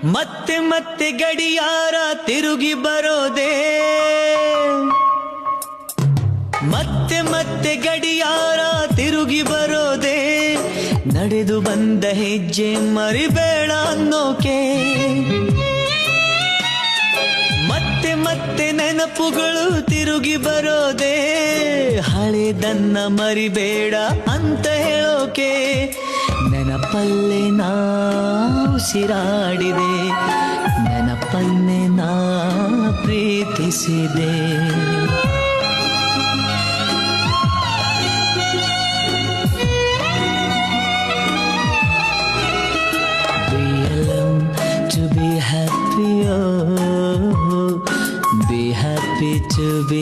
ಮತ್ತೆ ಮತ್ತೆ ಗಡಿಯಾರ ತಿರುಗಿ ಬರೋದೇ, ಮತ್ತೆ ಮತ್ತೆ ಗಡಿಯಾರ ತಿರುಗಿ ಬರೋದೇ, ನಡೆದು ಬಂದ ಹೆಜ್ಜೆ ಮರಿಬೇಡ ಅನ್ನೋಕೆ. ಮತ್ತೆ ಮತ್ತೆ ನೆನಪುಗಳು ತಿರುಗಿ ಬರೋದೇ, ಹಳೆದನ್ನ ಮರಿಬೇಡ ಅಂತ ಹೇಳೋಕೆ. ನೆನಪಲ್ಲೇ ನಾ ಉಸಿರಾಡಿದೆ, ನೆನಪನ್ನೇ ನಾ ಪ್ರೀತಿಸಿದೆ. To be happy, to be